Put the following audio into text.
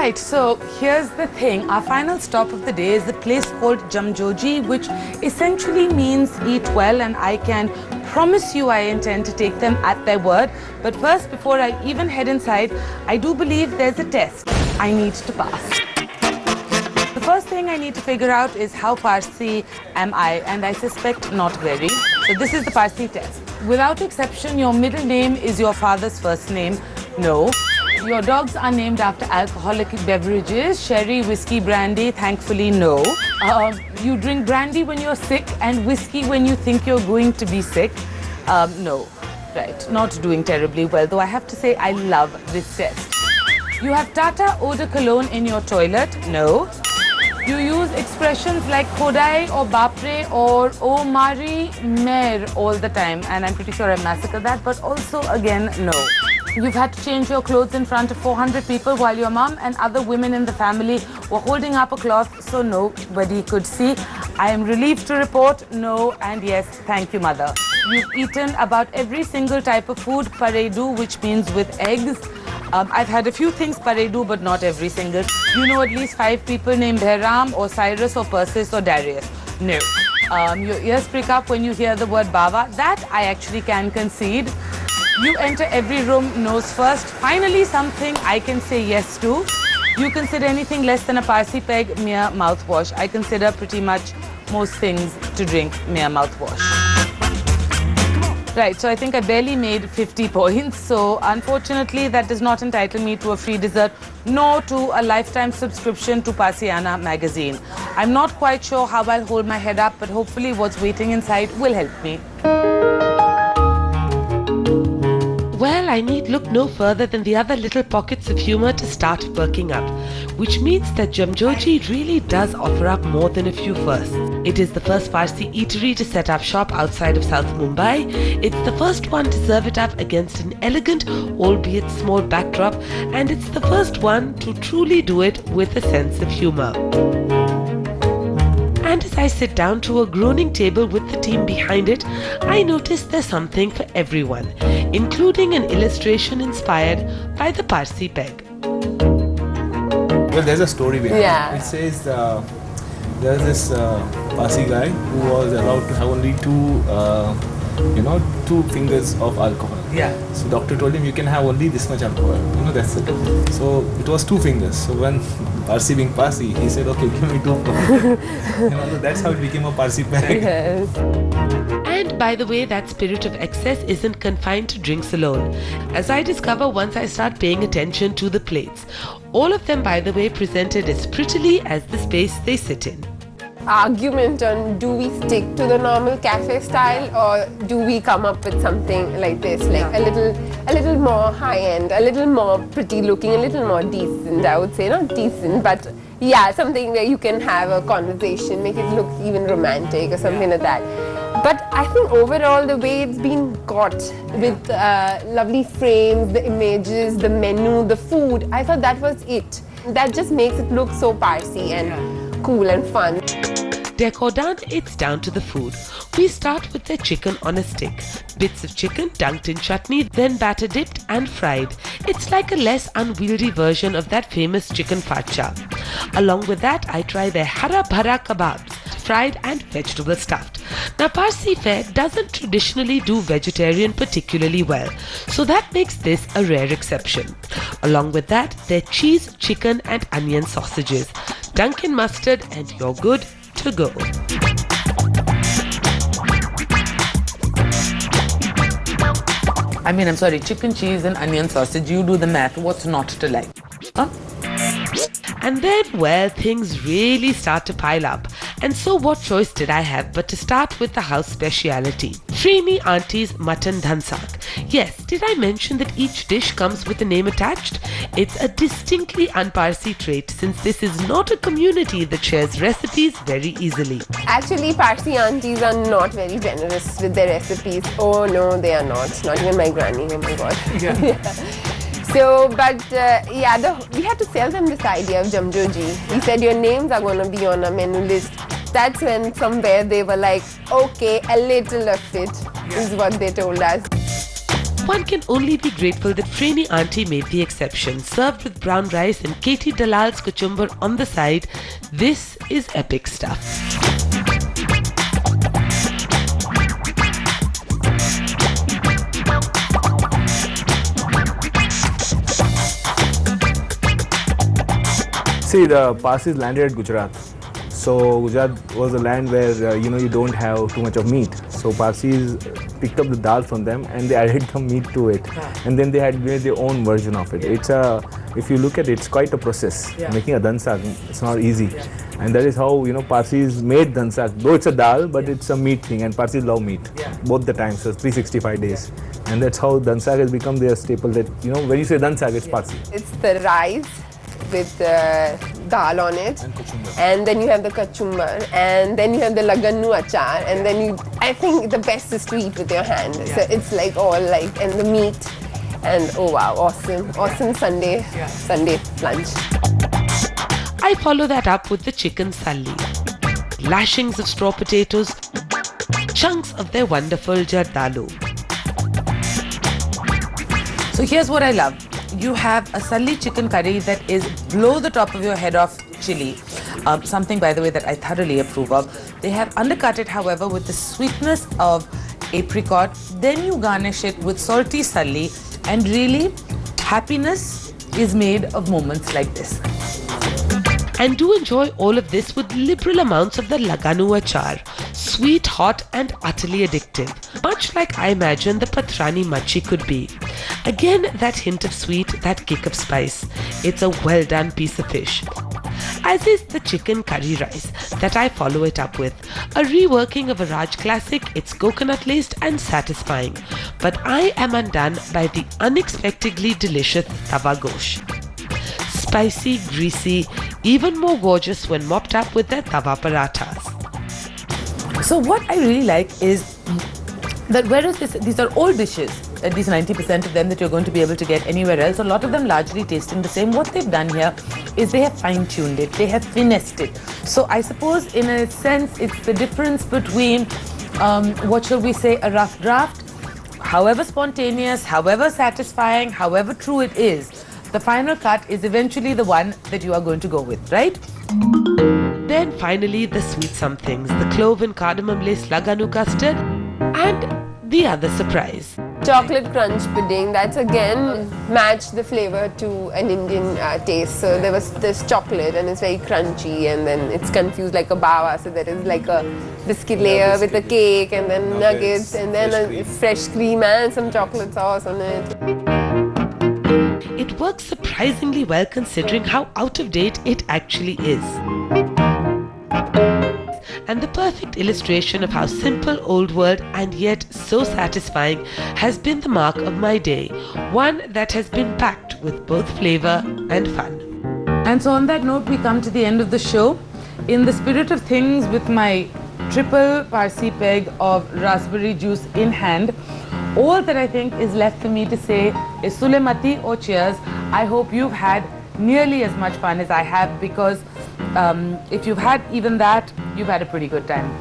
Right, so here's the thing. Our final stop of the day is a place called Jumjoji, which essentially means eat well, and I can promise you I intend to take them at their word. But first, before I even head inside, I do believe there's a test I need to pass. The first thing I need to figure out is how Parsi am I, and I suspect not very. So this is the Parsi test. Without exception, your middle name is your father's first name. No. Your dogs are named after alcoholic beverages, sherry, whiskey, brandy. Thankfully, no. You drink brandy when you're sick and whiskey when you think you're going to be sick. No. Right, not doing terribly well, though I have to say I love this test. You have Tata Eau de Cologne in your toilet. No. You use expressions like Kodai or Bapre or Oh Mari Mer all the time, and I'm pretty sure I massacred that, but also again, no. You've had to change your clothes in front of 400 people while your mum and other women in the family were holding up a cloth so nobody could see. I am relieved to report no and yes, thank you, mother. You've eaten about every single type of food, paredu, which means with eggs. I've had a few things paredu, but not every single. You know at least 5 people named Behram or Cyrus or Persis or Darius. No. Your ears prick up when you hear the word Baba. That I actually can concede. You enter every room nose first. Finally, something I can say yes to. You consider anything less than a Parsi peg mere mouthwash. I consider pretty much most things to drink mere mouthwash. Right, so I think I barely made 50 points. So unfortunately, that does not entitle me to a free dessert, nor to a lifetime subscription to Parsiana magazine. I'm not quite sure how I'll hold my head up, but hopefully what's waiting inside will help me. Well, I need look no further than the other little pockets of humour to start perking up, which means that Jumjoji really does offer up more than a few firsts. It is the first Parsi eatery to set up shop outside of South Mumbai. It's the first one to serve it up against an elegant, albeit small backdrop, and it's the first one to truly do it with a sense of humour. And as I sit down to a groaning table with the team behind it, I notice there's something for everyone, including an illustration inspired by the Parsi peg. Well, there's a story behind it. It says there's this Parsi guy who was allowed to have only two fingers of alcohol. Yeah. So doctor told him you can have only this much alcohol. That's it. So it was 2 fingers. So when Parsi being Parsi, he said, okay, give me 2. So that's how it became a Parsi peg. Yes. And by the way, that spirit of excess isn't confined to drinks alone, as I discover once I start paying attention to the plates. All of them, by the way, presented as prettily as the space they sit in. Argument on do we stick to the normal cafe style or do we come up with something like this, like a little more high-end, a little more pretty looking, a little more decent. I would say not decent, but yeah, something where you can have a conversation, make it look even romantic or something like that. But I think overall the way it's been got with lovely frames, the images, the menu, the food, I thought that was it. That just makes it look so Parsi and cool and fun. Decor done, it's down to the food. We start with the chicken on a stick. Bits of chicken dunked in chutney, then batter dipped and fried. It's like a less unwieldy version of that famous chicken farcha. Along with that, I try their hara bhara kebabs, fried and vegetable stuffed. Now, Parsi fare doesn't traditionally do vegetarian particularly well, so that makes this a rare exception. Along with that, their cheese, chicken and onion sausages. Dunk in mustard and you're good to go. I mean, I'm sorry, chicken, cheese and onion sausage, you do the math, what's not to like? Huh? And then, well, things really start to pile up. And so what choice did I have but to start with the house speciality? Freemi Auntie's mutton dhansak. Yes, did I mention that each dish comes with a name attached? It's a distinctly un-Parsi trait, since this is not a community that shares recipes very easily. Actually, Parsi aunties are not very generous with their recipes. Oh no, they are not. Not even my granny, oh my god. Yeah. So, but we had to sell them this idea of Jumjoji. We said your names are going to be on a menu list. That's when somewhere they were like, okay, a little of it is what they told us. One can only be grateful that Fraini auntie made the exception. Served with brown rice and Katie Dalal's cucumber on the side, this is epic stuff. See, the Parsis landed at Gujarat. So Gujarat was a land where you don't have too much of meat. So Parsis picked up the dal from them and they added the meat to it, and then they had made their own version of it. If you look at it, it's quite a process. Making a dansak, it's not easy, and that is how Parsis made dansak. Though it's a dal, but it's a meat thing, and Parsis love meat both the times, so 365 days, and that's how dansak has become their staple. That when you say dansak, it's Parsi. It's the rice with dal on it, and then you have the kachumbar, and then you have the lagannu achar, and then I think the best is to eat with your hand. So it's like all and the meat, and oh wow, awesome Sunday lunch. I follow that up with the chicken salli. Lashings of straw potatoes, chunks of their wonderful jardalu. So here's what I love. You have a salli chicken curry that is blow the top of your head off chili. Something, by the way, that I thoroughly approve of. They have undercut it, however, with the sweetness of apricot. Then you garnish it with salty salli, and really, happiness is made of moments like this. And do enjoy all of this with liberal amounts of the laganu achar. Sweet, hot and utterly addictive. Much like I imagine the patrani machi could be. Again, that hint of sweet, that kick of spice. It's a well done piece of fish. As is the chicken curry rice that I follow it up with. A reworking of a Raj classic, it's coconut laced and satisfying. But I am undone by the unexpectedly delicious tawa gosh. Spicy, greasy, even more gorgeous when mopped up with their tawa parathas. So what I really like is that whereas these are old dishes, at least 90% of them that you're going to be able to get anywhere else, a lot of them largely tasting the same. What they've done here is they have fine-tuned it, they have finessed it. So I suppose in a sense it's the difference between, what shall we say, a rough draft, however spontaneous, however satisfying, however true it is, the final cut is eventually the one that you are going to go with, right? Then finally the sweet somethings, the clove and cardamom laced laganu custard and the other surprise. Chocolate crunch pudding, that's again matched the flavor to an Indian taste. So there was this chocolate and it's very crunchy, and then it's confused like a bawa. So there is like a biscuit layer with a cake, and then nuggets, and then a fresh cream and some chocolate sauce on it. It works surprisingly well considering how out of date it actually is. And the perfect illustration of how simple, old world and yet so satisfying has been the mark of my day, one that has been packed with both flavor and fun. And so on that note, we come to the end of the show. In the spirit of things, with my triple Parsi peg of raspberry juice in hand, all that I think is left for me to say is Sulemati or cheers. I hope you've had nearly as much fun as I have, because if you've had even that, you've had a pretty good time.